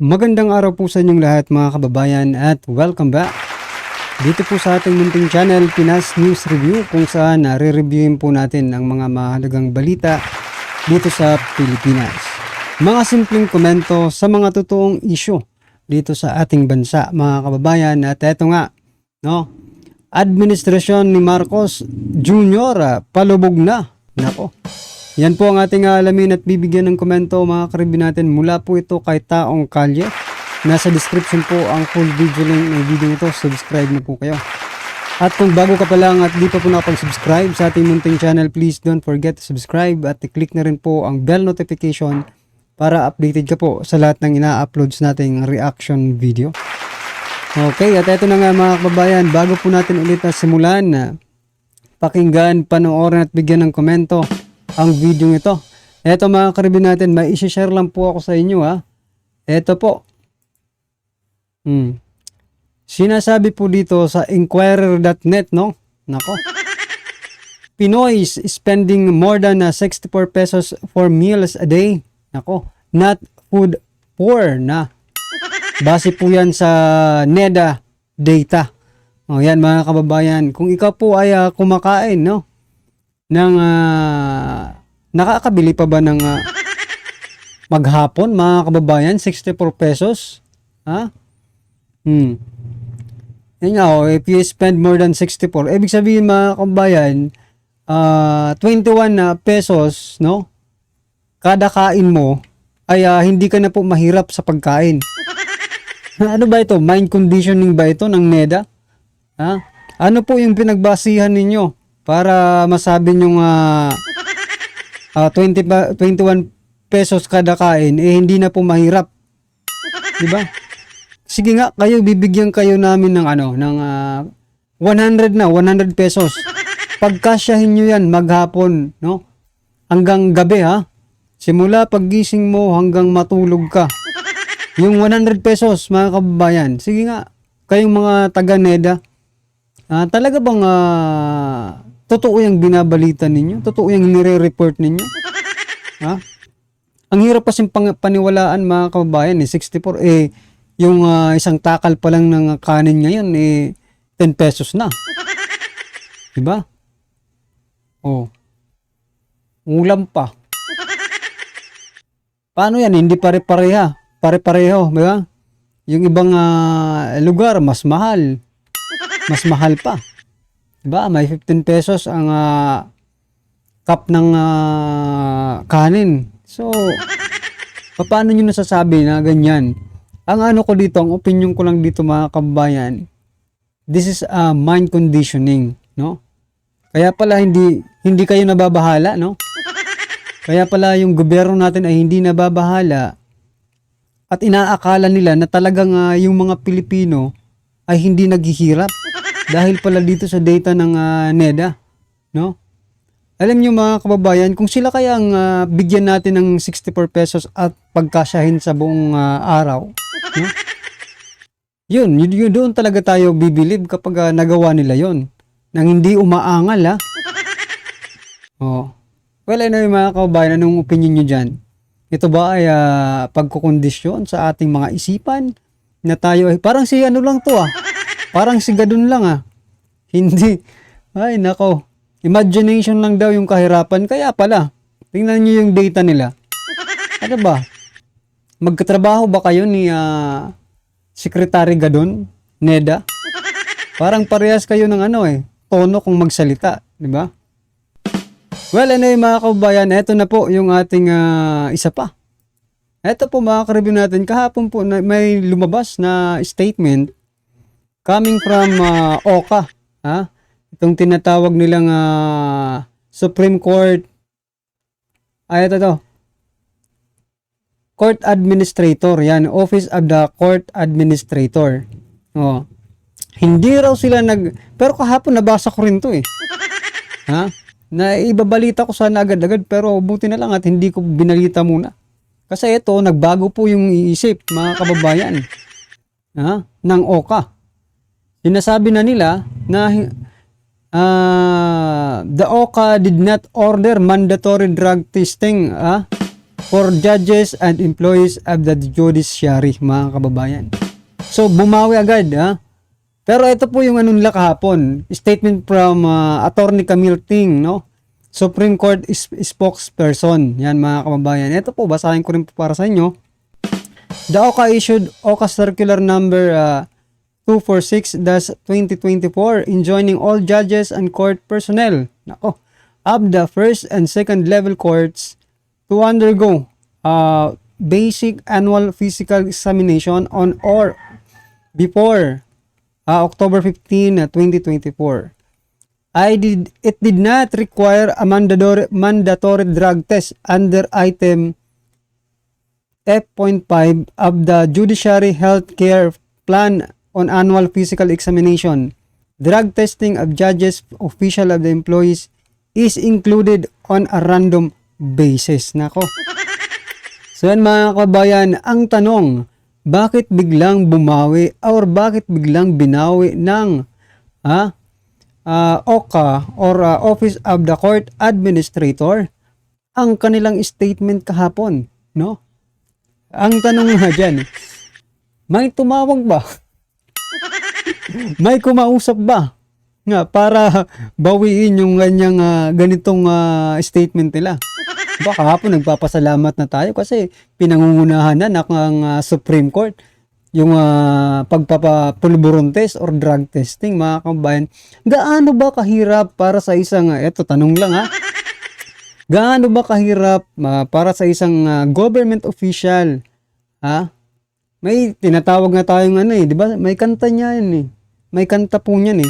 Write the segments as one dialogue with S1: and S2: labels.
S1: Magandang araw po sa inyong lahat mga kababayan at welcome back. Dito po sa ating munting channel, Pinas News Review, kung saan nare-reviewin po natin ang mga mahalagang balita dito sa Pilipinas. Mga simpleng komento sa mga totoong isyu dito sa ating bansa mga kababayan. At eto nga, no? Administrasyon ni Marcos Jr. Palubog na. Nako. Yan po ang ating alamin at bibigyan ng komento mga karibin natin. Mula po ito kay Taong Kalye. Nasa description po ang full video link ng video ito. Subscribe na po kayo. At kung bago ka pa lang at di pa po nakapag-subscribe sa ating munting channel, please don't forget to subscribe at i-click na rin po ang bell notification para updated ka po sa lahat ng ina-uploads nating reaction video. Okay, at eto na nga mga kababayan, bago po natin ulit na simulan na pakinggan, panoorin at bigyan ng komento ang video ito. Eto mga karibin natin, may isi-share lang po ako sa inyo ha. Eto po. Sinasabi po dito sa inquirer.net, no? Nako. Pinoy is spending more than 64 pesos for meals a day. Nako, not food poor na. Base po yan sa NEDA data. O yan mga kababayan, kung ikaw po ay kumakain, no? Ng nakakabili pa ba ng maghapon mga kababayan, 64 pesos? Ha? Yan nga, if you spend more than 64, ibig sabihin mga kababayan, 21 pesos, no? Kada kain mo ay hindi ka na po mahirap sa pagkain. Ano ba ito? Mind conditioning ba ito ng NEDA? Ha? Ano po yung pinagbasihan ninyo para masabi nyong 21 pesos kada kain, hindi na po mahirap? Diba? Sige nga, kayo, bibigyan kayo namin ng ng 100 pesos. Pagkasyahin nyo yan maghapon, no? Hanggang gabi, ha? Simula paggising mo hanggang matulog ka. Yung 100 pesos, mga kababayan. Sige nga, kayong mga taga-NEDA, talaga bang totoo yung binabalita ninyo? Totoo yung nire-report ninyo? Ha? Ang hirap kasing paniwalaan mga kababayan, 64, yung isang takal pa lang ng kanin ngayon, 10 pesos na. Diba? Oh. Ulam pa. Paano yan? Hindi pare-pareha. Pare-pareho, diba? Yung ibang lugar, mas mahal. Mas mahal pa. Diba? May 15 pesos ang cup ng kanin. So, paano nyo nasasabi na ganyan? Ang ano ko dito, ang opinion ko lang dito mga kababayan, this is mind conditioning, no? Kaya pala hindi kayo nababahala, no? Kaya pala yung gobyerno natin ay hindi nababahala at inaakala nila na talagang yung mga Pilipino ay hindi naghihirap dahil pala dito sa data ng NEDA, no? Alam niyo mga kababayan, kung sila kaya ang bigyan natin ng 64 pesos at pagkasyahin sa buong araw, no? Yun doon talaga tayo bibilib kapag nagawa nila yon nang hindi umaangal, ha? Oh. Well, anyway mga kababayan, anong opinion nyo dyan? Ito ba ay pagkukondisyon sa ating mga isipan na tayo ay parang si ano lang to, parang si gadun lang, hindi, ay nako, imagination lang daw yung kahirapan. Kaya pala, tingnan nyo yung data nila. Ano ba? Magkatrabaho ba kayo ni Secretary Gadon, NEDA? Parang parehas kayo ng tono kung magsalita, di ba? Well, anyway mga kababayan, eto na po yung ating isa pa. Eto po mga karibin natin, kahapon po may lumabas na statement coming from OCA. Itong tinatawag nilang Supreme Court, ito to. Court Administrator, yan, Office of the Court Administrator. Oh. Hindi raw sila pero kahapon nabasa ko rin to na ibabalita ko sana agad-agad, pero buti na lang at hindi ko binalita muna. Kasi ito, nagbago po yung iisip, mga kababayan, ng OCA. Sinasabi na nila na the OCA did not order mandatory drug testing for judges and employees of the judiciary, mga kababayan. So, bumawi agad, ha? Pero ito po yung nila kahapon. Statement from Attorney Camille Ting, no? Supreme Court spokesperson. Yan, mga kababayan. Ito po, basahin ko rin po para sa inyo. The OCA issued OCA Circular Number 246-2024 enjoining all judges and court personnel of the first and second level courts to undergo basic annual physical examination on or before October 15, 2024. It did not require a mandatory drug test under item F.5 of the Judiciary Healthcare Plan on annual physical examination. Drug testing of judges, official of the employees is included on a random basis. Nako. So yan, mga kabayan, ang tanong, bakit biglang bumawi or bakit biglang binawi ng OCA or Office of the Court Administrator ang kanilang statement kahapon, no? Ang tanong nga dyan, may tumawag ba? May kumausap ba? Nga, para bawiin yung ganitong statement nila. Baka kahapon nagpapasalamat na tayo kasi pinangungunahan na ng Supreme Court yung pagpapapulburon test or drug testing, mga kabayan. Gaano ba kahirap para sa isang, eto tanong lang gaano ba kahirap para sa isang government official, May tinatawag na tayong di ba? May kanta niya yan May kanta po niyan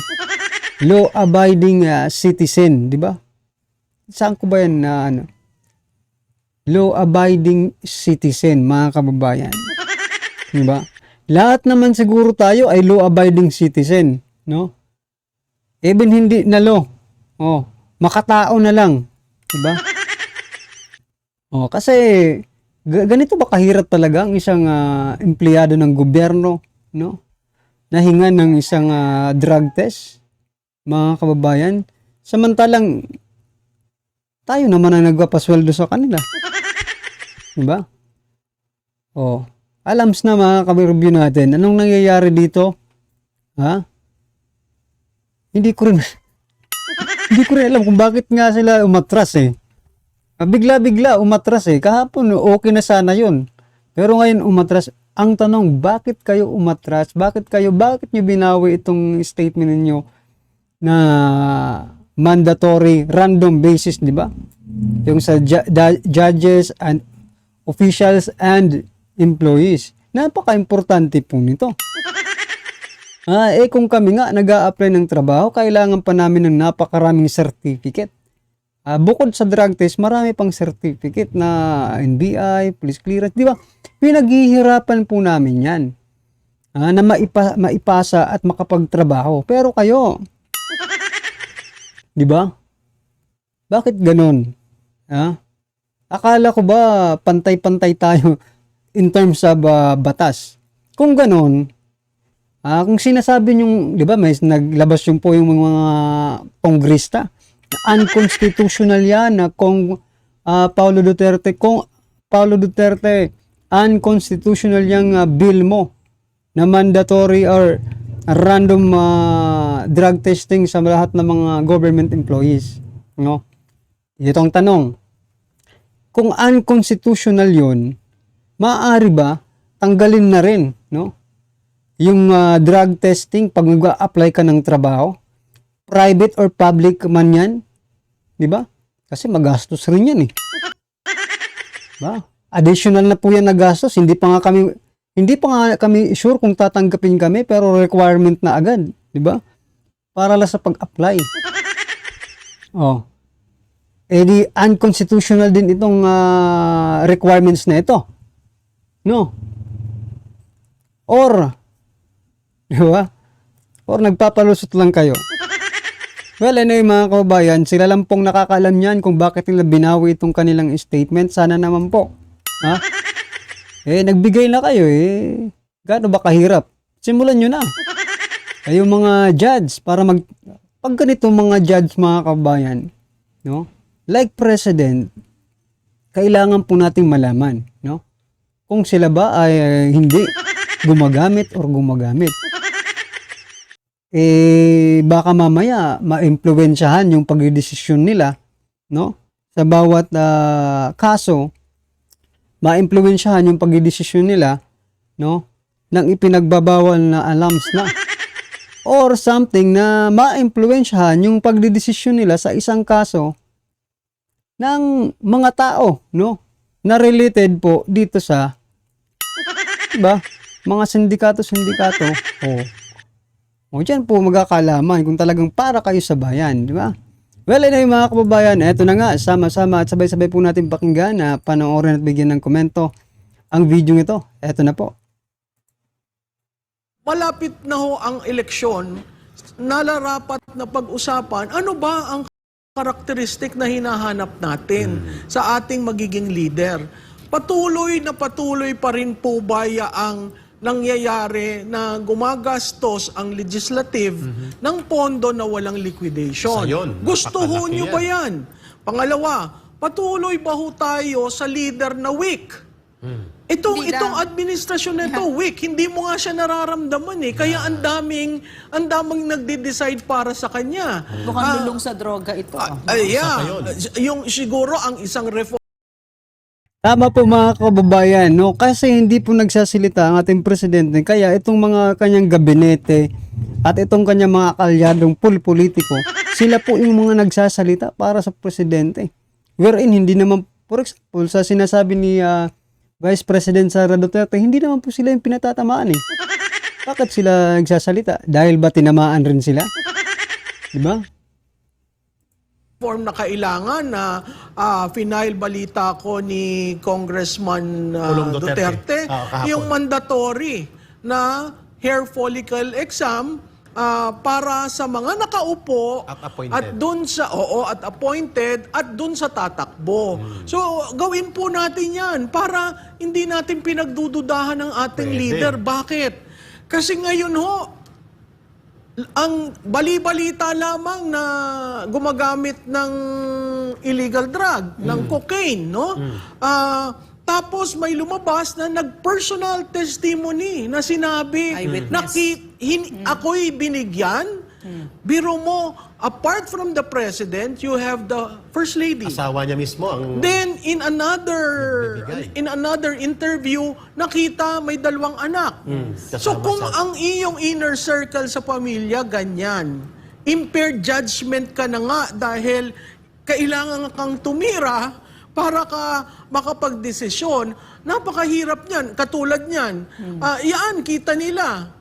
S1: Law-abiding citizen, di ba? Saan ko ba yan na Law-abiding citizen, mga kababayan. Di ba? Lahat naman siguro tayo ay law-abiding citizen, no? Even hindi na law. Makatao na lang. Diba? Kasi ganito ba kahirap talaga ang isang empleyado ng gobyerno, no? Nahingan ng isang drug test, mga kababayan. Samantalang tayo naman ang nagpapasweldo sa kanila. Diba? Alams na, mga kabireview natin. Anong nangyayari dito? Hindi ko rin alam kung bakit nga sila umatras Bigla-bigla umatras Kahapon okay na sana yun. Pero ngayon umatras. Ang tanong, bakit kayo umatras? Bakit nyo binawi itong statement ninyo na mandatory random basis, di ba? Yung sa judges and officials and employees. Napaka-importante po nito. Kung kami nga nag-a-apply ng trabaho, kailangan pa namin ng napakaraming certificate. Bukod sa drug test, marami pang certificate na NBI, police clearance, di ba? Pinaghihirapan po namin yan na maipasa at makapagtrabaho. Pero kayo, di ba? Bakit ganun? Akala ko ba pantay-pantay tayo in terms of batas? Kung ganun, kung sinasabi nyong, di ba, may naglabas yung mga kongrista, unconstitutional yan na kung Paulo Duterte, unconstitutional yung bill mo na mandatory or random drug testing sa lahat ng mga government employees, no? Itong tanong, kung unconstitutional yun, maaari ba tanggalin na rin, no? Yung drug testing pag mag-apply ka ng trabaho, private or public man yan, di ba? Kasi magastos rin yan Diba? Additional na po yan na gastos, hindi pa nga kami sure kung tatanggapin kami, pero requirement na agad, di ba? Para lang sa pag-apply. Di unconstitutional din itong requirements na ito. No? Or, di ba? Or nagpapalusot lang kayo. Well, anyway, mga kababayan, sila lang pong nakakaalam yan kung bakit nila binawi itong kanilang statement. Sana naman po. Nagbigay na kayo Gaano ba kahirap? Simulan nyo na. Yung mga judge, pag ganito mga judge, mga kababayan, no? Like President, kailangan po nating malaman, no? Kung sila ba ay hindi gumagamit or gumagamit. Baka mamaya maimpluwensyahan yung pagdedesisyon nila, no? Sa bawat kaso, maimpluwensyahan yung pagdedesisyon nila, no? Nang ipinagbabawal na alarms na. Or something na maimpluwensyahan yung pagdedesisyon nila sa isang kaso ng mga tao, no? Na related po dito sa, diba? Mga sindikato. O dyan po magkakalaman kung talagang para kayo sa bayan, di ba? Well, anyway mga kababayan, eto na nga, sama-sama at sabay-sabay po natin pakinggan na panoorin at bigyan ng komento ang video ito. Eto na po.
S2: Malapit na ho ang eleksyon, nalarapat na pag-usapan, ano ba ang karakteristik na hinahanap natin sa ating magiging leader? Patuloy pa rin po ba ang nangyayari na gumagastos ang legislative ng pondo na walang liquidation? Gusto ho nyo ba yan? Pangalawa, patuloy ba ho tayo sa leader na weak? Itong administrasyon na ito, weak. Hindi mo nga siya nararamdaman eh. Kaya ang daming nagde-decide para sa kanya.
S3: Mukhang lulong sa droga ito.
S2: Yung siguro ang isang reform.
S1: Tama po mga kababayan, no? Kasi hindi po nagsasalita ang ating presidente. Kaya itong mga kanyang gabinete at itong kanyang mga kalyadong politiko, sila po yung mga nagsasalita para sa presidente. Wherein hindi naman, for example, sa sinasabi ni Vice President Sara Duterte, hindi naman po sila yung pinatatamaan eh. Bakit sila nagsasalita? Dahil ba tinamaan rin sila? Diba?
S2: Form na kailangan na final balita ko ni Congressman Duterte, yung mandatory na hair follicle exam para sa mga nakaupo at dun sa appointed at dun sa tatakbo. So gawin po natin 'yan para hindi natin pinagdududahan ng ating leader. Bakit? Kasi ngayon ho, ang bali-balita lamang na gumagamit ng illegal drug, ng cocaine, no? Tapos may lumabas na nag-personal testimony na sinabi na ako'y binigyan. Biro mo, apart from the president, you have the first lady.
S4: Asawa niya mismo ang...
S2: Then in another interview, nakita may 2 anak. So kung ang iyong inner circle sa pamilya ganyan, impaired judgment ka na nga dahil kailangan kang tumira para ka makapagdesisyon, napakahirap niyan. Katulad niyan, yan, kita nila.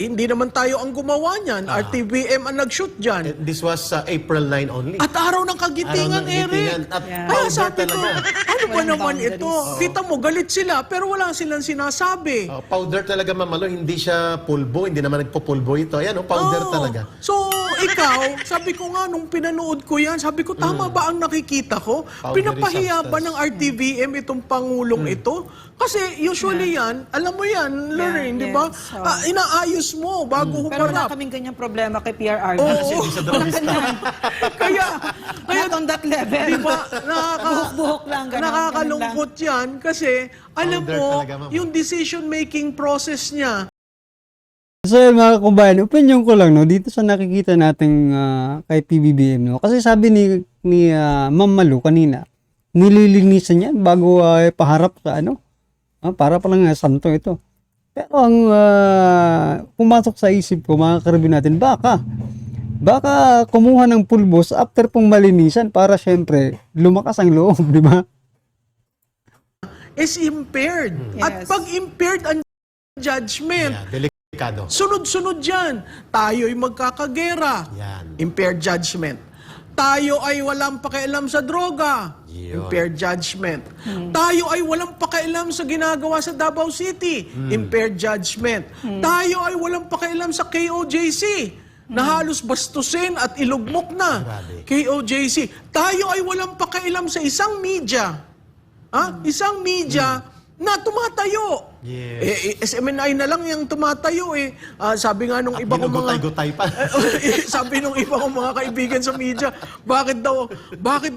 S2: Hindi naman tayo ang gumawa niyan. RTVM ang nag-shoot dyan.
S4: This was April 9 only.
S2: At araw ng kagitingan, Eric. Kaya sabi ko, ano ba naman ito? Kita mo, galit sila, pero wala silang sinasabi.
S4: Powder talaga, Mamalo. Hindi siya pulbo. Hindi naman nagpo-pulbo ito. Ayan, powder talaga.
S2: So, ikaw, sabi ko nga, nung pinanood ko yan, sabi ko, tama ba ang nakikita ko? Pinapahiya ba ng RTVM itong Pangulong ito? Kasi usually yan, alam mo yan, Lorraine, di ba? Inaayos mo bago
S3: Pero wala
S2: humarap.
S3: kaming ganyang problema kay PRRD.
S4: Kasi hindi sa drogista.
S2: Kaya,
S3: Not on that level.
S2: di ba,
S3: Buhok-buhok lang. Ganun,
S2: nakakalungkot yan kasi, alam
S4: Powder
S2: mo,
S4: talaga, ma'am.
S2: yung decision-making process niya,
S1: So yun, mga kabayan, opinion ko lang, no, dito sa nakikita nating kay PBBM, no, kasi sabi ni Ma'am Malu kanina, nililinisan yan bago paharap sa para palang santo ito. Pero ang pumasok sa isip ko, mga karabin natin, baka kumuha ng pulbos after pong malinisan para syempre lumakas ang loob, di ba?
S2: is impaired. At pag impaired ang judgment,
S4: Delikado.
S2: sunod-sunod yan. Tayo'y magkakagera.
S4: Yan.
S2: Impaired judgment. Tayo ay walang pakialam sa droga.
S4: Yun.
S2: Impaired judgment. Tayo ay walang pakialam sa ginagawa sa Davao City. Impaired judgment. Tayo ay walang pakialam sa KOJC na halos bastusin at ilugmok na.
S4: Grabe.
S2: KOJC. Tayo ay walang pakialam sa isang media. Isang media na tumatayo SMNI na lang yung tumatayo eh. Sabi nga nung iba kong mga
S4: Ginugutay-gutay pa.
S2: sabi nung iba kong mga kaibigan sa media, bakit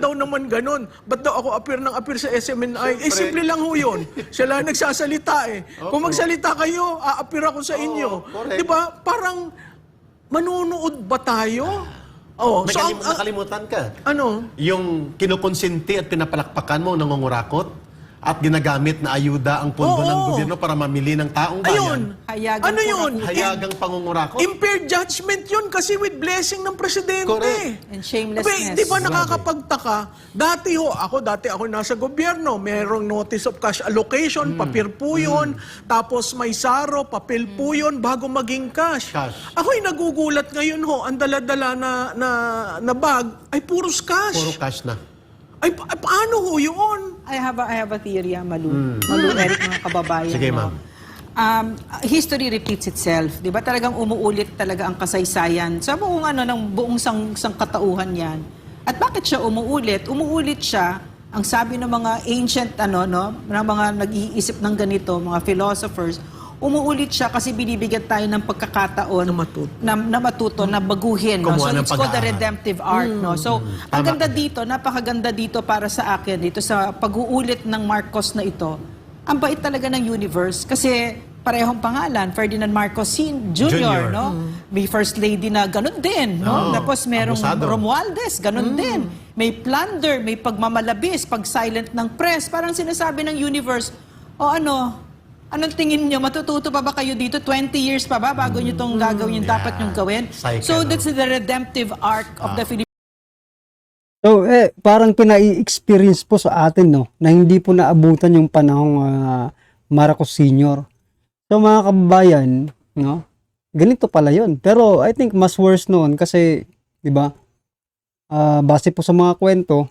S2: daw naman ganun? Ba't daw ako appear sa SMNI? Simple lang ho yun. Sila nagsasalita eh. Kung magsalita kayo, a-appear ako sa inyo.
S4: correct.
S2: 'Di ba? Parang manunood ba tayo?
S4: Nakalimutan ka.
S2: Ano?
S4: Yung kinukonsinti at pinapalakpakan mo nangungurakot at ginagamit na ayuda ang pondo ng gobyerno para mamili ng taong
S2: Ayun.
S4: bayan.
S3: Hayagang
S2: Ano yun?
S4: Hayagang pangungurakot.
S2: Impaired judgment yun kasi with blessing ng presidente.
S4: Correct.
S3: And shamelessness.
S2: Di ba nakakapagtaka? Dati ako nasa gobyerno, merong notice of cash allocation, papel po yun, tapos may saro, papel po yun, bago maging cash. Ako'y nagugulat ngayon ang dala-dala na bag ay puros cash.
S4: Puro cash na.
S2: Ay, paano ho yun?
S3: I have a theory, Malu. Malu, Eric, mga kababayan.
S4: Sige,
S3: no? History repeats itself. Di ba talagang umuulit talaga ang kasaysayan sa buong ng buong sangkatauhan yan. At bakit siya umuulit? Umuulit siya, ang sabi ng mga ancient ng mga nag-iisip ng ganito, mga philosophers, umuulit siya kasi binibigyan tayo ng pagkakataon na matuto, na baguhin. No? So
S4: Kumuha ng
S3: it's called the
S4: pag-aaral.
S3: redemptive art. No? So ang ganda dito, napakaganda dito para sa akin, dito sa pag-uulit ng Marcos na ito. Ang bait talaga ng universe kasi parehong pangalan, Ferdinand Marcos Jr. No? May First Lady na ganun din. No? Tapos merong
S4: abusado.
S3: Romualdez, ganun din. May plunder, may pagmamalabis, pag-silent ng press. Parang sinasabi ng universe, anong tingin nyo? Matututo pa ba kayo dito? 20 years pa ba bago nyo itong gagawin yung dapat nyong gawin?
S4: Cycle,
S3: So that's the redemptive arc of the Philippines.
S1: So, parang pinai-experience po sa atin, no, na hindi po naabutan yung panahong Marcos Sr. So, mga kababayan, no, ganito pala yun. Pero, I think mas worse noon kasi, di ba, base po sa mga kwento,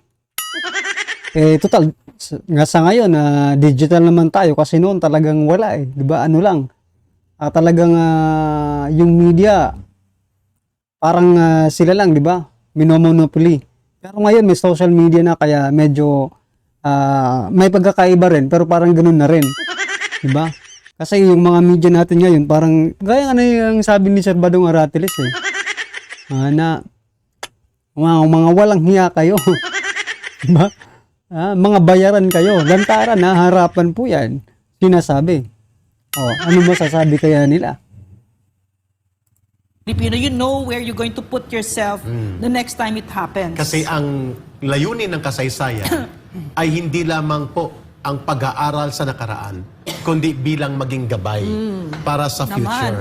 S1: total, nga sa ngayon, digital naman tayo kasi noon talagang wala eh. Di ba, ano lang, talagang yung media, parang sila lang, di ba, minomonopoly. Pero ngayon may social media na kaya medyo may pagkakaiba rin pero parang ganoon na rin. 'Di ba? Kasi yung mga media natin ngayon parang gaya yung sabi ni Sir Badong Aratiles na mga walang hiya kayo. 'Di ba? Mga bayaran kayo, lantaran na harapan po 'yan. Sinasabi. Ano masasabi kaya nila?
S3: Filipino, you know where you're going to put yourself the next time it happens.
S4: Kasi ang layunin ng kasaysayan ay hindi lamang po ang pag-aaral sa nakaraan, kundi bilang maging gabay para sa future.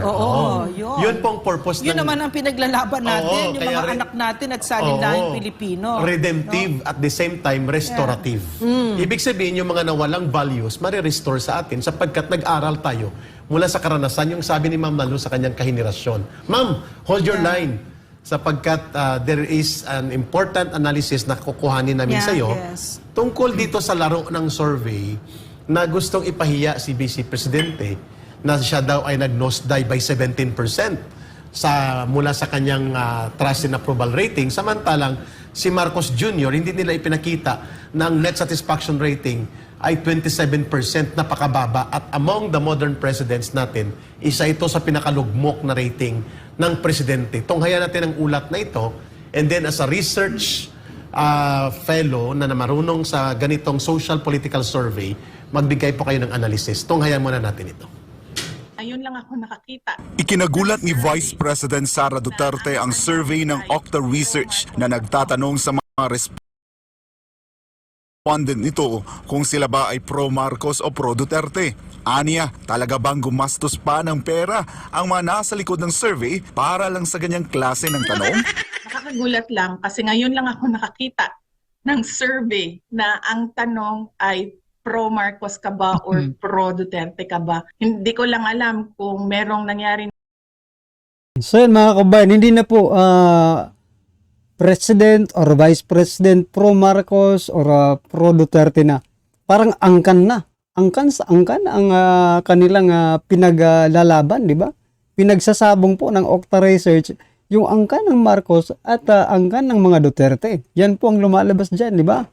S3: Yun.
S4: Yun pong purpose
S3: Yun naman ang pinaglalaban natin, yung mga anak natin at salinlahing Pilipino.
S4: Redemptive at the same time restorative. Ibig sabihin yung mga nawalang values, marirestore sa atin sapagkat nag-aral tayo mula sa karanasan, yung sabi ni Ma'am Malu sa kanyang kahenerasyon. Ma'am, hold your line sapagkat there is an important analysis na kukuhanin namin sa iyo tungkol dito sa laro ng survey na gustong ipahiya si Vice Presidente na siya daw ay nag-nosedive by 17% mula sa kanyang trust and approval rating. Samantalang si Marcos Jr., hindi nila ipinakita na ang net satisfaction rating ay 27%, napakababa. At among the modern presidents natin, isa ito sa pinakalugmok na rating ng presidente. Tunghayan natin ang ulat na ito. And then as a research fellow na marunong sa ganitong social political survey, magbigay po kayo ng analysis. Tunghayan muna natin ito.
S5: Ayun lang ako nakakita.
S6: Ikinagulat ni Vice President Sara Duterte ang survey ng Okta Research na nagtatanong sa mga respondent nito kung sila ba ay pro-Marcos o pro-Duterte. Aniya, talaga bang gumastos pa ng pera ang mga nasa likod ng survey para lang sa ganyang klase ng tanong?
S5: Nakakagulat lang kasi ngayon lang ako nakakita ng survey na ang tanong ay pro-Marcos ka ba or pro-Duterte ka ba. Hindi ko lang alam kung merong nangyari.
S1: So yun mga kabayan, hindi na po President or Vice President pro Marcos or pro Duterte na. Parang angkan na. Angkan sa angkan ang kanilang pinaglalaban, di ba? Pinagsasabong po ng Okta Research yung angkan ng Marcos at angkan ng mga Duterte. Yan po ang lumalabas dyan, di ba?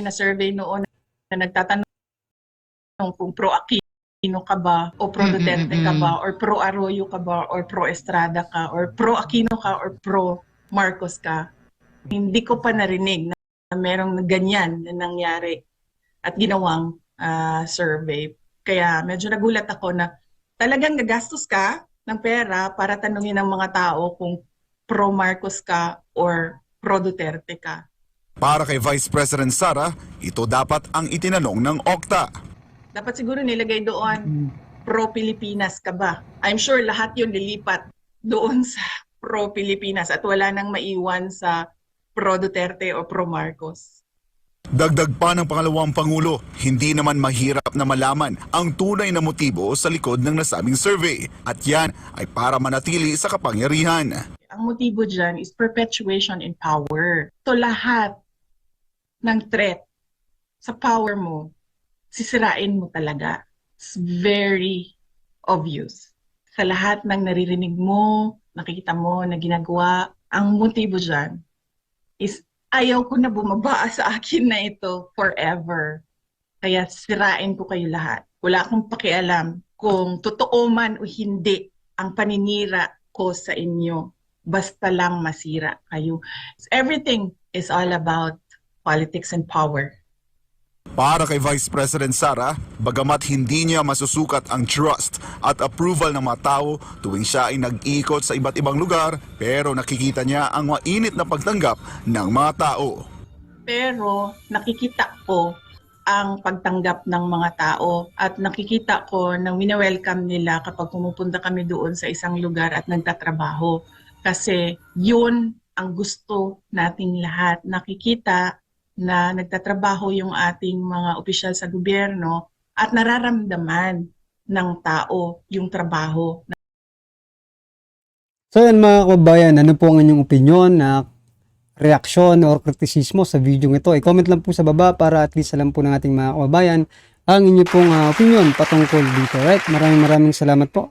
S5: Na survey noon na nagtatanong kung pro-Aquino ka ba o pro-Duterte ka ba or pro-Arroyo ka ba or pro-Estrada ka or pro-Aquino ka or pro-Marcos ka. Hindi ko pa narinig na merong ganyan na nangyari at ginawang survey. Kaya medyo nagulat ako na talagang gagastos ka ng pera para tanungin ng mga tao kung pro-Marcos ka or pro-Duterte ka.
S6: Para kay Vice President Sara, ito dapat ang itinanong ng Okta.
S5: Dapat siguro nilagay doon, pro-Pilipinas ka ba? I'm sure lahat yun lilipat doon sa pro-Pilipinas at wala nang maiwan sa pro-Duterte o pro-Marcos.
S6: Dagdag pa ng pangalawang Pangulo, hindi naman mahirap na malaman ang tunay na motibo sa likod ng nasabing survey at yan ay para manatili sa kapangyarihan.
S5: Ang motibo dyan is perpetuation in power. So lahat ng threat sa power mo, sisirain mo talaga. It's very obvious. Sa lahat ng naririnig mo, nakikita mo na ginagawa, ang motibo dyan is ayaw ko na bumaba sa akin na ito forever. Kaya sirain ko kayo lahat. Wala akong pakialam kung totoo man o hindi ang paninira ko sa inyo. Basta lang masira kayo. Everything is all about politics and power.
S6: Para kay Vice President Sara, bagamat hindi niya masusukat ang trust at approval ng mga tao tuwing siya ay nag-ikot sa iba't ibang lugar, pero nakikita niya ang mainit na pagtanggap ng mga tao.
S5: Pero nakikita ko ang pagtanggap ng mga tao at nakikita ko na wini-welcome nila kapag pumupunta kami doon sa isang lugar at nagtatrabaho. Kasi yun ang gusto nating lahat. Nakikita na nagtatrabaho yung ating mga opisyal sa gobyerno at nararamdaman ng tao yung trabaho.
S1: So yan mga kababayan, ano po ang inyong opinion na reaksyon or kritisismo sa video ito? I-comment lang po sa baba para at least alam po ng ating mga kababayan ang inyong pong opinion patungkol dito. Right? Maraming salamat po.